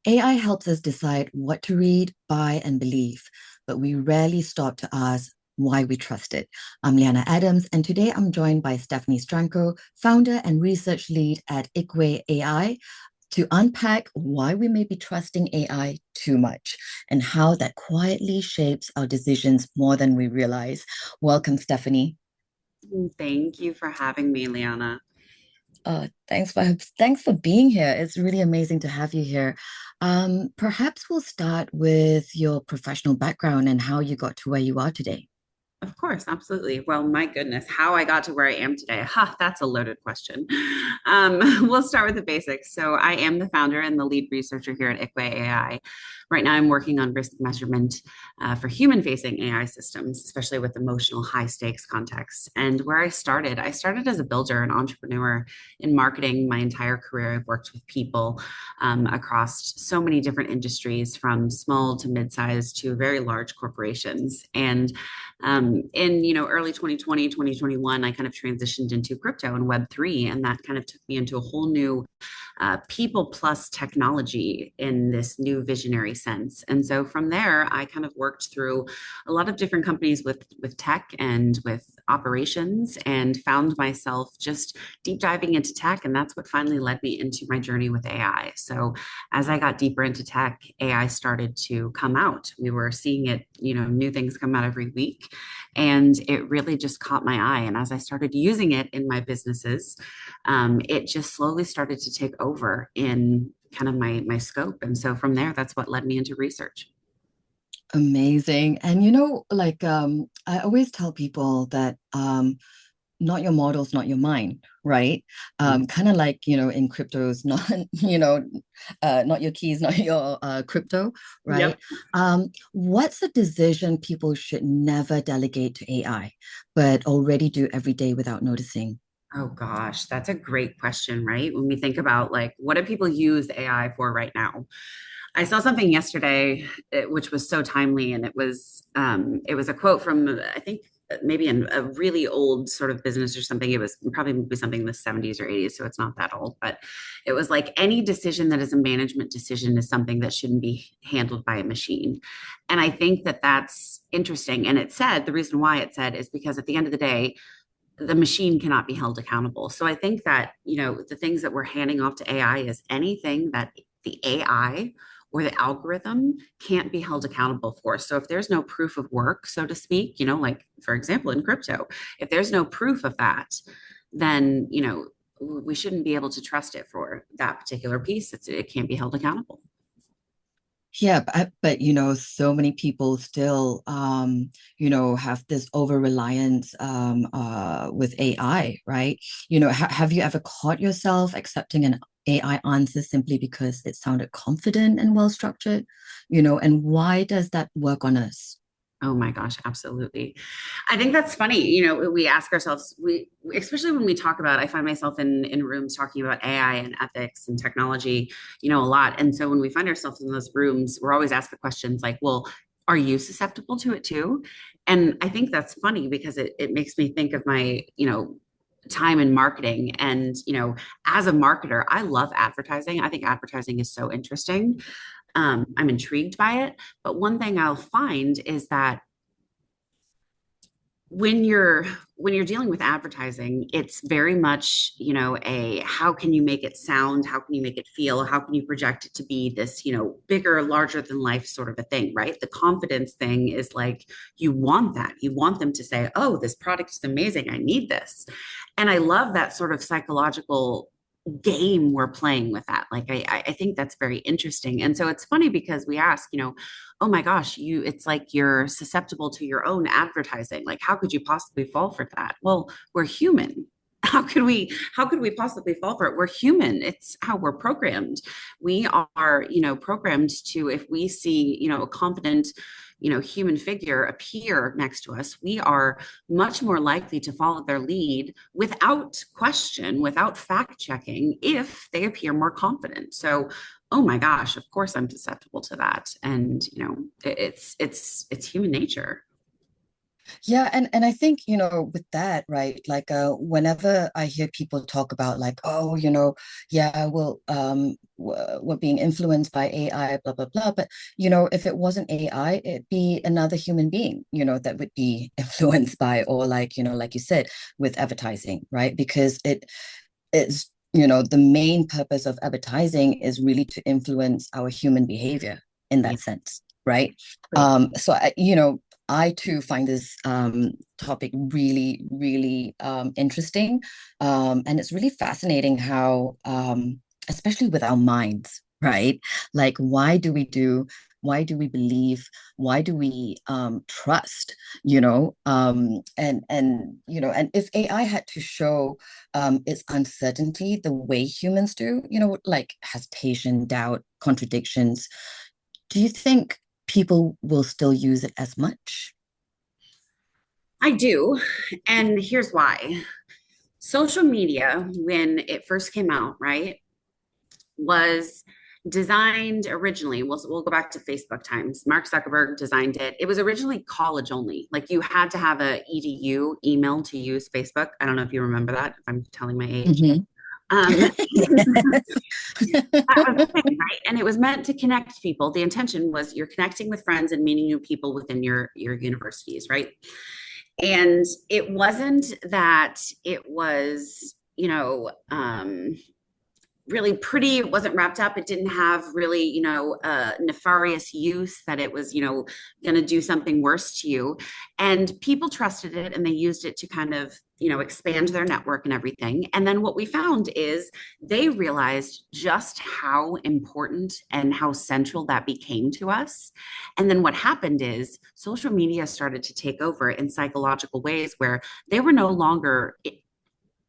AI helps us decide what to read, buy, and believe, but we rarely stop to ask why we trust it. I'm Lianna Adams, and today I'm joined by Stephanie Stranko, founder and research lead at Ikwe.ai, to unpack why we may be trusting AI too much and how that quietly shapes our decisions more than we realize. Welcome, Stephanie. Thank you for having me, Liana. Thanks for being here. It's really amazing to have you here. Perhaps we'll start with your professional background and how you got to where you are today. Of course, absolutely. Well, my goodness, how I got to where I am today. Ha, that's a loaded question. Um, we'll start with the basics. So, I am the founder and the lead researcher here at Ikwe.ai. Right now, I'm working on risk measurement for human facing AI systems, especially with emotional high stakes contexts. And where I started as a builder and entrepreneur in marketing my entire career. I've worked with people across so many different industries, from small to mid sized to very large corporations. And in early 2020, 2021, I kind of transitioned into crypto and Web3, and that kind of took me into a whole new people plus technology in this new visionary sense. And so from there, I kind of worked through a lot of different companies with tech and with operations, and found myself just deep diving into tech. And that's what finally led me into my journey with AI. So as I got deeper into tech, AI started to come out. We were seeing it, new things come out every week. And it really just caught my eye. And as I started using it in my businesses, it just slowly started to take over in kind of my scope. And so from there, that's what led me into research. Amazing. And I always tell people that not your models, not your mind, right? Kind of like, in cryptos, not, not your keys, not your crypto, right? Yep. What's the decision people should never delegate to AI, but already do every day without noticing? Oh gosh, that's a great question, right? When we think about like what do people use AI for right now? I saw something yesterday which was so timely, and it was a quote from I think maybe in a really old sort of business or something. It was probably something in the 70s or 80s, so it's not that old, but it was like any decision that is a management decision is something that shouldn't be handled by a machine. And I think that that's interesting. And it said the reason why it said is because at the end of the day, the machine cannot be held accountable. So I think that, the things that we're handing off to AI is anything that the AI or the algorithm can't be held accountable for. So if there's no proof of work, so to speak, like for example in crypto, if there's no proof of that, then, we shouldn't be able to trust it for that particular piece. It can't be held accountable. Yeah, but so many people still have this over reliance with AI, right? Have you ever caught yourself accepting an AI answer simply because it sounded confident and well structured? And why does that work on us? Oh my gosh, absolutely. I think that's funny. We ask ourselves, especially when we talk about, I find myself in rooms talking about AI and ethics and technology, a lot. And so when we find ourselves in those rooms, we're always asked the questions like, well, are you susceptible to it too? And I think that's funny because it makes me think of my, time in marketing. And, as a marketer, I love advertising. I think advertising is so interesting. I'm intrigued by it. But one thing I'll find is that when you're dealing with advertising, it's very much, a how can you make it sound? How can you make it feel? How can you project it to be this, bigger, larger than life sort of a thing, right? The confidence thing is like you want that. You want them to say, oh, this product is amazing. I need this. And I love that sort of psychological game we're playing with that. Like I think that's very interesting. And so it's funny because we ask, oh my gosh, it's like you're susceptible to your own advertising. Like how could you possibly fall for that? Well, we're human. How could we possibly fall for it? We're human. It's how we're programmed. We are, programmed to, if we see, a confident, human figure appear next to us, we are much more likely to follow their lead without question, without fact checking, if they appear more confident. So, oh my gosh, of course I'm susceptible to that. And, it's human nature. Yeah, and I think, with that, right, like whenever I hear people talk about like, oh, yeah, well, we're being influenced by AI, blah, blah, blah. But, if it wasn't AI, it'd be another human being, that would be influenced by, or like, like you said, with advertising, right? Because it's, the main purpose of advertising is really to influence our human behavior in Yeah, that sense, right? great. So I too find this topic really, really interesting. And it's really fascinating how, especially with our minds, right? Like, why do we believe, why do we trust, and if AI had to show its uncertainty the way humans do, like hesitation, doubt, contradictions, do you think people will still use it as much? I do. And here's why. Social media, when it first came out, right, was designed originally. We'll go back to Facebook times. Mark Zuckerberg designed it. It was originally college only. Like you had to have a edu email to use Facebook. I don't know if you remember that, if I'm telling my age. Mhm. Yes. That was the thing, right? And it was meant to connect people. The intention was you're connecting with friends and meeting new people within your universities, right? And it wasn't that it was, really pretty. It wasn't wrapped up. It didn't have really, nefarious use that it was, going to do something worse to you. And people trusted it and they used it to kind of, expand their network and everything. And then what we found is they realized just how important and how central that became to us. And then what happened is social media started to take over in psychological ways where they were no longer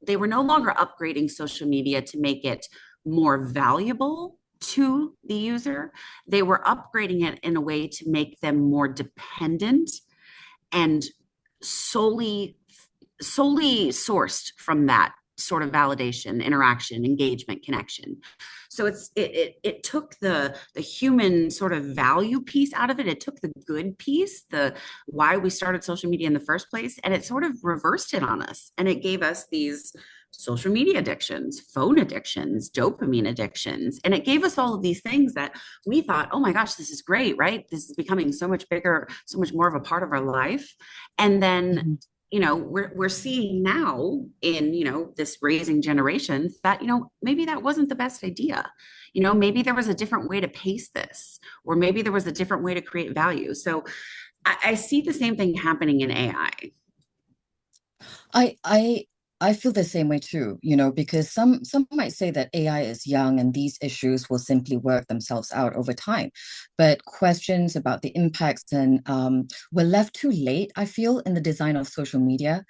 they were no longer upgrading social media to make it more valuable to the user. They were upgrading it in a way to make them more dependent and solely sourced from that sort of validation, interaction, engagement, connection. So it took the human sort of value piece out of it. It took the good piece, the why we started social media in the first place, and it sort of reversed it on us. And it gave us these social media addictions, phone addictions, dopamine addictions. And it gave us all of these things that we thought, oh my gosh, this is great, right? This is becoming so much bigger, so much more of a part of our life. And then Mhm. we're seeing now in this raising generations that maybe that wasn't the best idea. Maybe there was a different way to pace this, or maybe there was a different way to create value. So I see the same thing happening in AI. I I I feel the same way too, because some might say that AI is young and these issues will simply work themselves out over time. But questions about the impacts and were left too late, I feel, in the design of social media.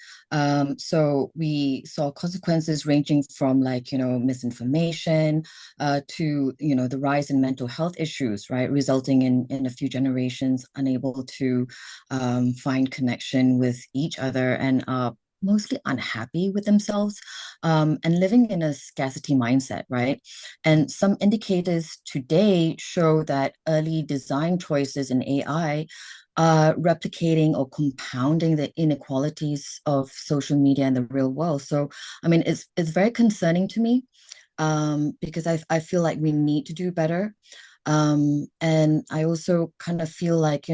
So we saw consequences ranging from like, misinformation to, the rise in mental health issues, right, resulting in a few generations unable to find connection with each other and mostly unhappy with themselves and living in a scarcity mindset, right? And some indicators today show that early design choices in AI are replicating or compounding the inequalities of social media in the real world. So, I mean, it's very concerning to me because I feel like we need to do better. And I also kind of feel like,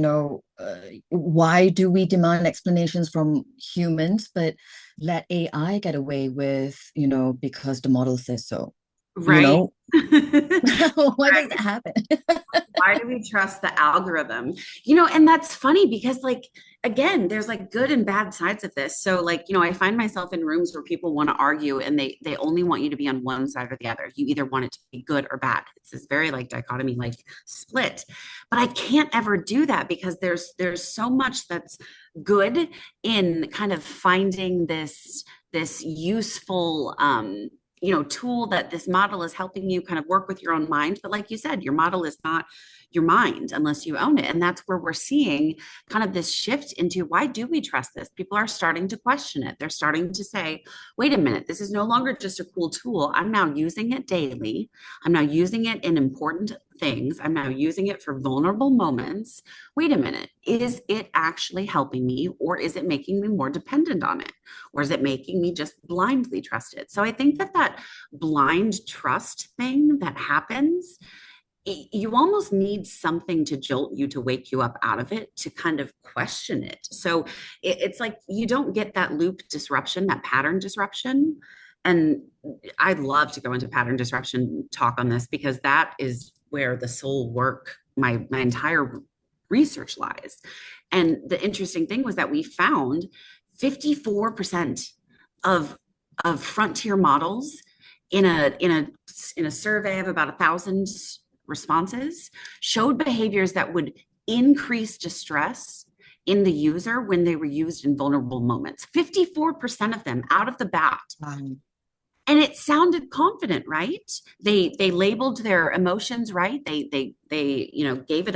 why do we demand explanations from humans, but let AI get away with, because the model says so, you Right. know? Why does that happen? Why do we trust the algorithm? And that's funny because, like, again, there's like good and bad sides of this. So, like, I find myself in rooms where people want to argue and they only want you to be on one side or the other. You either want it to be good or bad. It's this very like dichotomy, like split. But I can't ever do that because there's so much that's good in kind of finding this useful tool that this model is helping you kind of work with your own mind. But like you said, your model is not your mind unless you own it. And that's where we're seeing kind of this shift into, why do we trust this? People are starting to question it. They're starting to say, wait a minute, this is no longer just a cool tool. I'm now using it daily. I'm now using it in important things. I'm now using it for vulnerable moments. Wait a minute, is it actually helping me, or is it making me more dependent on it? Or is it making me just blindly trust it? So I think that that blind trust thing that happens, you almost need something to jolt you, to wake you up out of it, to kind of question it. So it's like you don't get that loop disruption, that pattern disruption. And I'd love to go into pattern disruption talk on this, because that is where the soul work, my entire research lies. And the interesting thing was that we found 54% of frontier models in a survey of about 1,000 responses showed behaviors that would increase distress in the user when they were used in vulnerable moments. 54% of them out of the bat. And it sounded confident, right? They labeled their emotions right. They gave it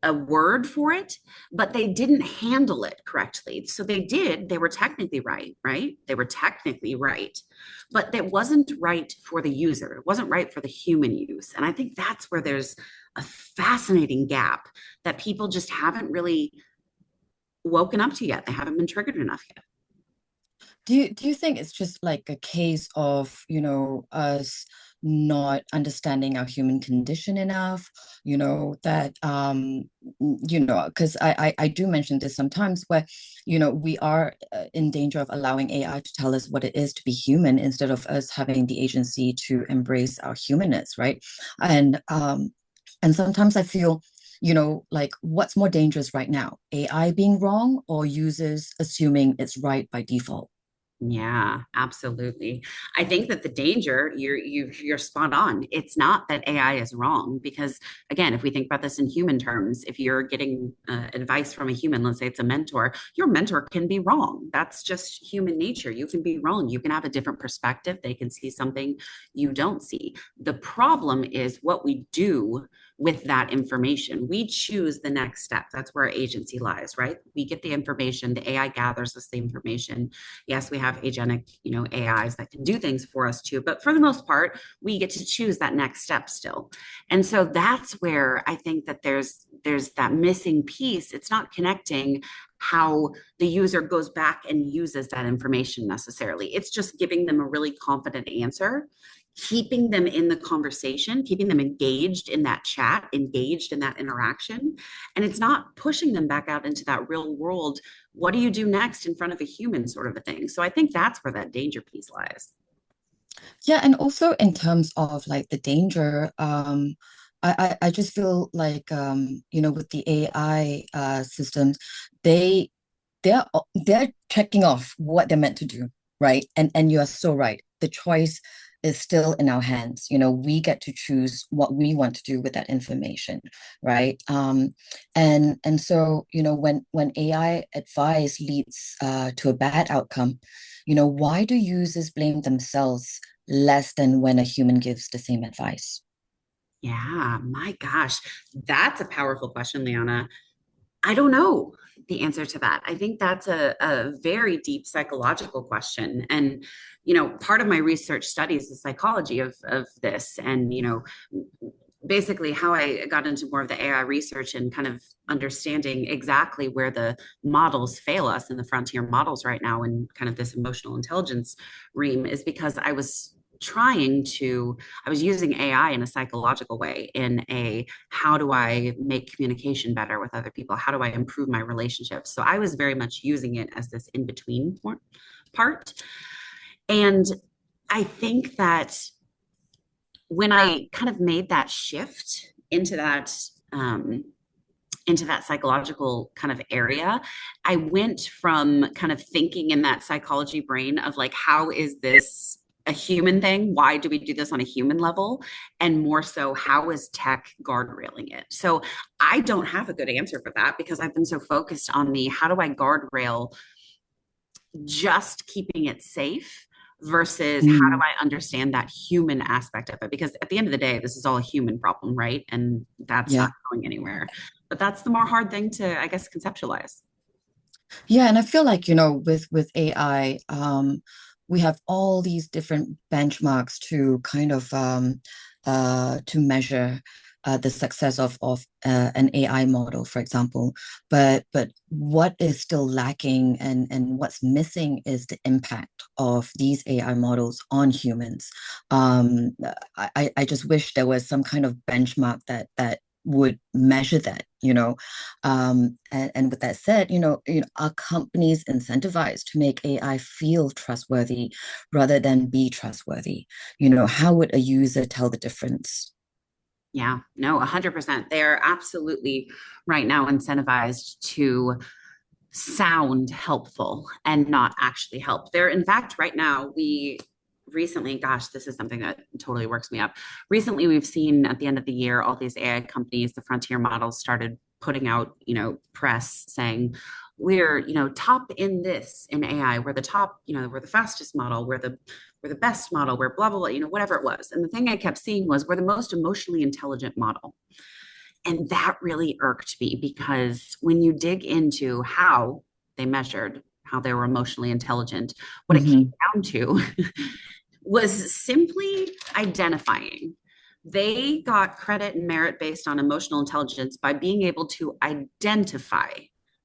a word for it, but they didn't handle it correctly. So they were technically right, right? They were technically right, but it wasn't right for the user. It wasn't right for the human use. And I think that's where there's a fascinating gap that people just haven't really woken up to yet. They haven't been triggered enough yet. Do you think it's just like a case of, us not understanding our human condition enough, that because I do mention this sometimes where, we are in danger of allowing AI to tell us what it is to be human instead of us having the agency to embrace our humanness, right? And sometimes I feel, like what's more dangerous right now, AI being wrong or users assuming it's right by default? Yeah, absolutely. I think that the danger, you're spot on. It's not that AI is wrong, because again, if we think about this in human terms, if you're getting advice from a human, let's say it's a mentor, your mentor can be wrong. That's just human nature. You can be wrong. You can have a different perspective. They can see something you don't see. The problem is what we do with that information. We choose the next step. That's where our agency lies, right? We get the information, the AI gathers us the information. Yes, we have agentic, AIs that can do things for us too, but for the most part, we get to choose that next step still. And so that's where I think that there's that missing piece. It's not connecting how the user goes back and uses that information necessarily. It's just giving them a really confident answer, keeping them in the conversation, keeping them engaged in that chat, engaged in that interaction. And it's not pushing them back out into that real world. What do you do next in front of a human, sort of a thing? So I think that's where that danger piece lies. Yeah, and also in terms of like the danger, I just feel like with the AI systems, they they're checking off what they're meant to do, right? And you are so right. The choice is still in our hands. We get to choose what we want to do with that information, right? And so when AI advice leads to a bad outcome, why do users blame themselves less than when a human gives the same advice? Yeah, my gosh, that's a powerful question, Liana. I don't know the answer to that. I think that's a very deep psychological question. And, part of my research studies the psychology of this. And, basically how I got into more of the AI research and kind of understanding exactly where the models fail us in the frontier models right now, and kind of this emotional intelligence ream, is because I was using AI in a psychological way, in a, how do I make communication better with other people? How do I improve my relationships? So I was very much using it as this in between part. And I think that when I kind of made that shift um, into that psychological kind of area, I went from kind of thinking in that psychology brain of like, how is this a human thing? Why do we do this on a human level? And more so, how is tech guardrailing it? So I don't have a good answer for that, because I've been so focused on the, how do I guardrail just keeping it safe versus how do Mm, I understand that human aspect of it? Because at the end of the day, this is all a human problem, right? And that's not yeah. going anywhere. But that's the more hard thing to, I guess, conceptualize. Yeah, and I feel like, with AI, we have all these different benchmarks to kind of to measure the success of an AI model, for example. But what is still lacking and what's missing is the impact of these AI models on humans. Um, I just wish there was some kind of benchmark that would measure that. And with that said, are companies incentivized to make AI feel trustworthy rather than be trustworthy? How would a user tell the difference? Yeah, no, 100%. They are absolutely right now incentivized to sound helpful and not actually help. They're, in fact, right now, we recently, gosh, this is something that totally works me up. Recently, we've seen at the end of the year, all these AI companies, the frontier models started putting out, press saying, we're, top in this in AI. We're the top, we're the fastest model. We're the best model. We're blah, blah, blah, whatever it was. And the thing I kept seeing was we're the most emotionally intelligent model. And that really irked me because when you dig into how they measured how they were emotionally intelligent, what it came Hmm. down to was simply identifying. They got credit and merit based on emotional intelligence by being able to identify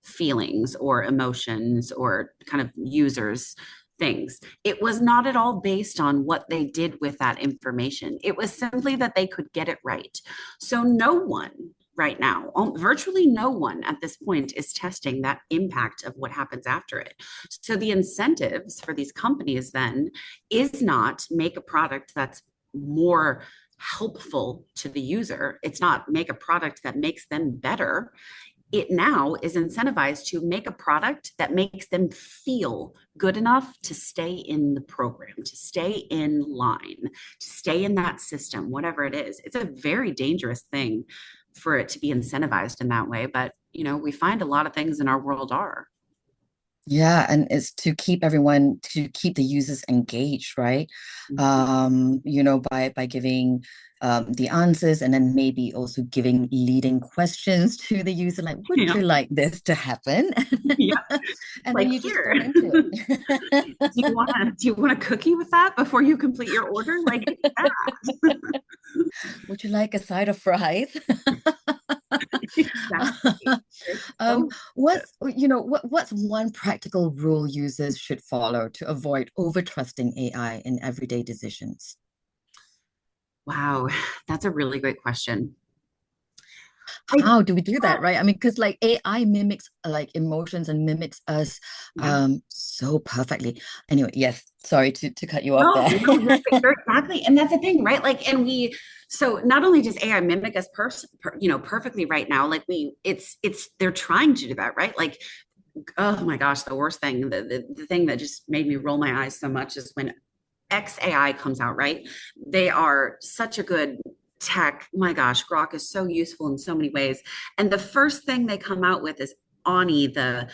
feelings or emotions or kind of users things. It was not at all based on what they did with that information. It was simply that they could get it right. So no one right now, virtually no one at this point is testing that impact of what happens after it. So the incentives for these companies then is not make a product that's more helpful to the user. It's not make a product that makes them better. It now is incentivized to make a product that makes them feel good enough to stay in the program, to stay in line, to stay in that system, whatever it is. It's a very dangerous thing for it to be incentivized in that way. But, we find a lot of things in our world are. Yeah, and it's to keep the users engaged, right? By giving the answers and then maybe also giving leading questions to the user, like, would Yeah. you like this to happen? Yeah. And then Like you just here. fall into it. Do you want a cookie with that before you complete your order? Like that. Would you like a side of fries? Exactly. It's so good. What's one practical rule users should follow to avoid over trusting AI in everyday decisions? Wow, that's a really great question. I How do we do that, right? I mean, because like AI mimics like emotions and mimics us yeah. so perfectly. Anyway, yes, sorry to cut you off No, there. no, you're exactly. And that's the thing, right? Like, so not only does AI mimic us perfectly right now, like they're trying to do that, right? Like, oh my gosh, the worst thing, the thing that just made me roll my eyes so much is when XAI comes out, right? They are such a good tech. My gosh, Grok is so useful in so many ways. And the first thing they come out with is Ani, the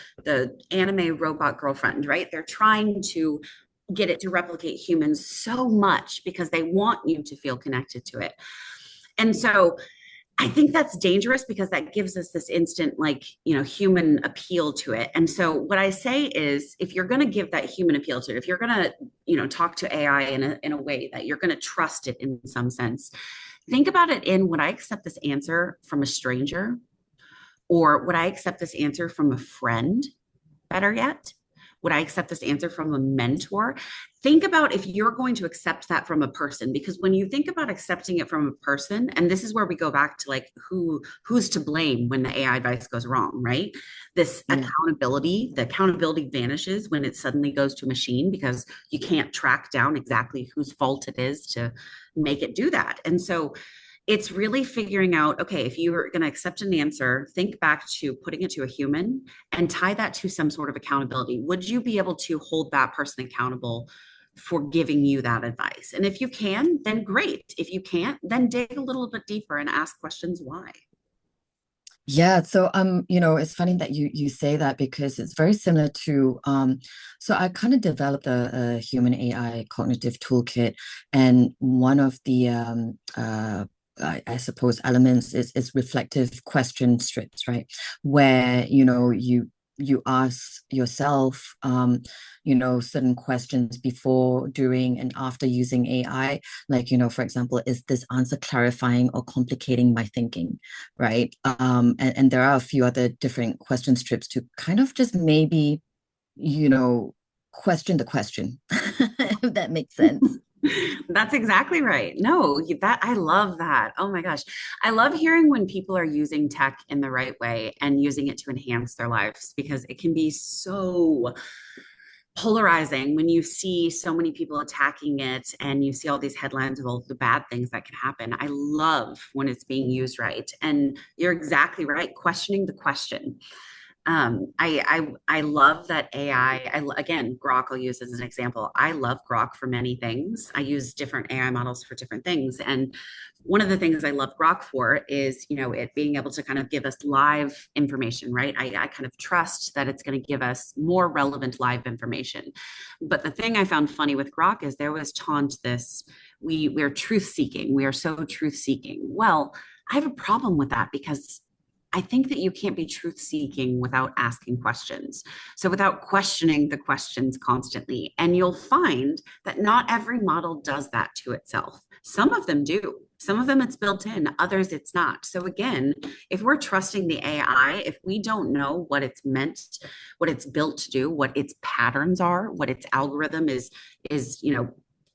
anime robot girlfriend, right? They're trying to get it to replicate humans so much because they want you to feel connected to it. And so I think that's dangerous because that gives us this instant, like, human appeal to it. And so, what I say is, if you're going to give that human appeal to it, if you're going to, talk to AI in a way that you're going to trust it in some sense, think about it in would I accept this answer from a stranger or would I accept this answer from a friend? Better yet, would I accept this answer from a mentor? Think about if you're going to accept that from a person, because when you think about accepting it from a person, and this is where we go back to like who's to blame when the AI advice goes wrong, right? This Yeah. the accountability vanishes when it suddenly goes to a machine because you can't track down exactly whose fault it is to make it do that. And so it's really figuring out, okay, if you're going to accept an answer, think back to putting it to a human and tie that to some sort of accountability. Would you be able to hold that person accountable for giving you that advice? And if you can, then great. If you can't, then dig a little bit deeper and ask questions why. Yeah, so it's funny that you say that because it's very similar to so I kind of developed a human AI cognitive toolkit, and one of the I suppose elements is reflective question strips, right? Where you ask yourself certain questions before, during, and after using AI. Like, for example, is this answer clarifying or complicating my thinking? Right? And there are a few other different question strips to kind of just maybe, you know, question the question, if that makes sense. That's exactly right. No, that I love that. Oh my gosh. I love hearing when people are using tech in the right way and using it to enhance their lives because it can be so polarizing when you see so many people attacking it and you see all these headlines of all the bad things that can happen. I love when it's being used right. And you're exactly right, questioning the question. I love that again, Grok I'll use as an example. I love Grok for many things. I use different AI models for different things. And one of the things I love Grok for is, it being able to kind of give us live information, right? I kind of trust that it's going to give us more relevant live information. But the thing I found funny with Grok is there was taunt this, we're truth seeking. We are so truth seeking. Well, I have a problem with that because I think that you can't be truth seeking without asking questions. So, without questioning the questions constantly. And you'll find that not every model does that to itself. Some of them do. Some of them it's built in, others it's not. So, again, if we're trusting the AI, if we don't know what it's meant, what it's built to do, what its patterns are, what its algorithm is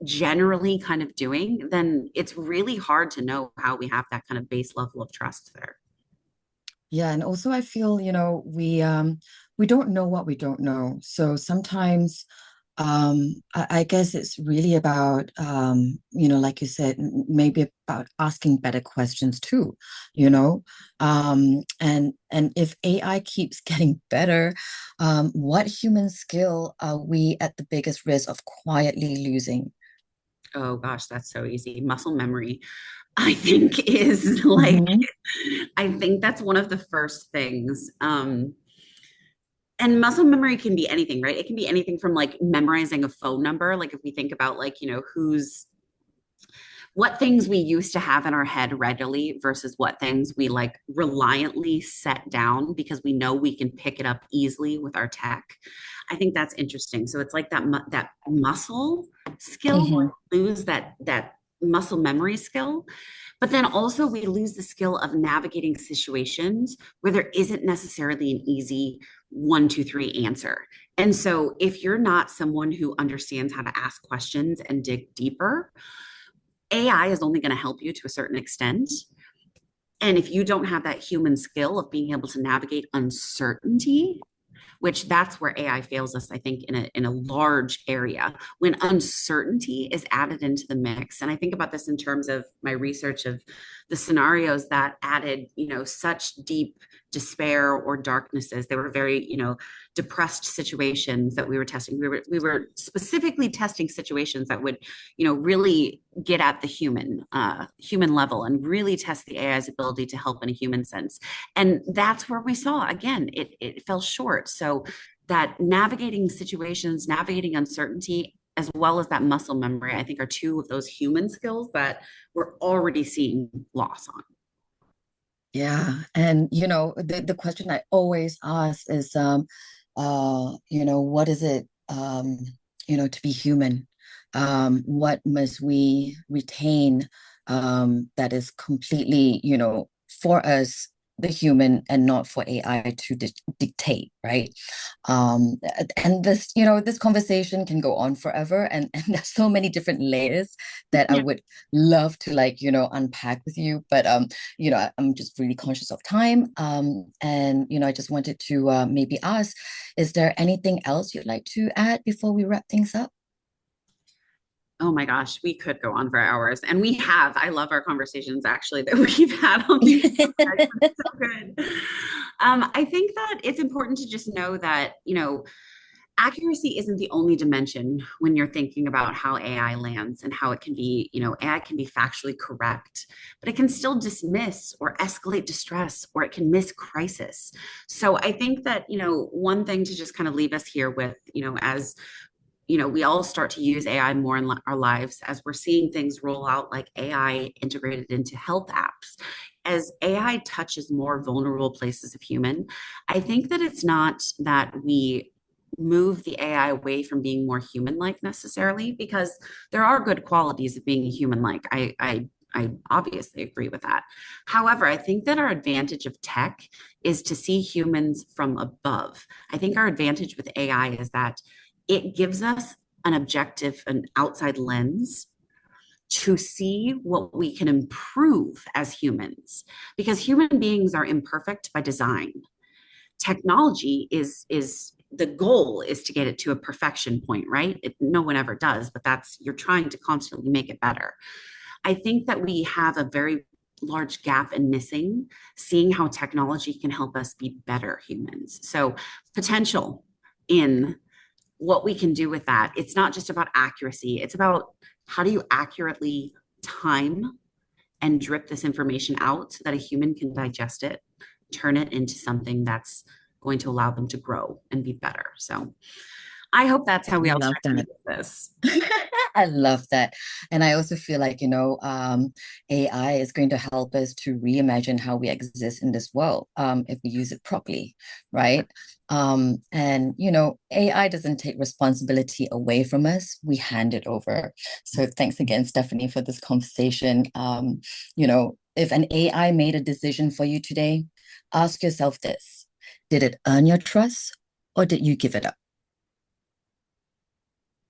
generally kind of doing, then it's really hard to know how we have that kind of base level of trust there. Yeah, and also I feel, we don't know what we don't know. So sometimes I guess it's really about like you said, maybe about asking better questions too, and if AI keeps getting better, what human skill are we at the biggest risk of quietly losing? Oh gosh, that's so easy. Muscle memory, I think, is like, Hmm. I think that's one of the first things. And muscle memory can be anything, right? It can be anything from like memorizing a phone number. Like if we think about like, what things we used to have in our head readily versus what things we like reliantly set down because we know we can pick it up easily with our tech. I think that's interesting. So it's like that muscle skill, Hmm. lose that muscle memory skill, but then also we lose the skill of navigating situations where there isn't necessarily an easy 1, 2, 3 answer. And so if you're not someone who understands how to ask questions and dig deeper, AI is only going to help you to a certain extent. And if you don't have that human skill of being able to navigate uncertainty, which that's where AI fails us, I think, in a large area when uncertainty is added into the mix. And I think about this in terms of my research of the scenarios that added, such deep despair or darknesses. They were very, depressed situations that we were testing. We were specifically testing situations that would, really get at the human level and really test the AI's ability to help in a human sense. And that's where we saw again, it fell short. So that navigating situations, navigating uncertainty, as well as that muscle memory, I think are two of those human skills that we're already seeing loss on. Yeah, and the question I always ask is, what is it, to be human? What must we retain, that is completely, for us, the human, and not for AI to dictate, right? Um, and this conversation can go on forever, and there's so many different layers that I Yeah. would love to unpack with you, but I'm just really conscious of time. And I just wanted to maybe ask, is there anything else you'd like to add before we wrap things up? Oh my gosh, we could go on for hours. And we have. I love our conversations actually that we've had on these subjects. It's so good. I think that it's important to just know that, accuracy isn't the only dimension when you're thinking about how AI lands and how it can be, AI can be factually correct, but it can still dismiss or escalate distress, or it can miss crisis. So I think that, one thing to just kind of leave us here with, as we all start to use AI more in our lives, as we're seeing things roll out like AI integrated into health apps, as AI touches more vulnerable places of human. I think that it's not that we move the AI away from being more human-like necessarily, because there are good qualities of being human-like. I obviously agree with that. However, I think that our advantage of tech is to see humans from above. I think our advantage with AI is that it gives us an objective, an outside lens to see what we can improve as humans, because human beings are imperfect by design. Technology is the goal is to get it to a perfection point, right? No one ever does, but that's, you're trying to constantly make it better. I think that we have a very large gap in missing seeing how technology can help us be better humans. So potential in what we can do with that. It's not just about accuracy, it's about how do you accurately time and drip this information out so that a human can digest it, turn it into something that's going to allow them to grow and be better. So I hope that's how we I all love start to that. use this. I love that. And I also feel like, AI is going to help us to reimagine how we exist in this world, if we use it properly, right? And, AI doesn't take responsibility away from us, we hand it over. So thanks again, Stephanie, for this conversation. If an AI made a decision for you today, ask yourself this: did it earn your trust or did you give it up?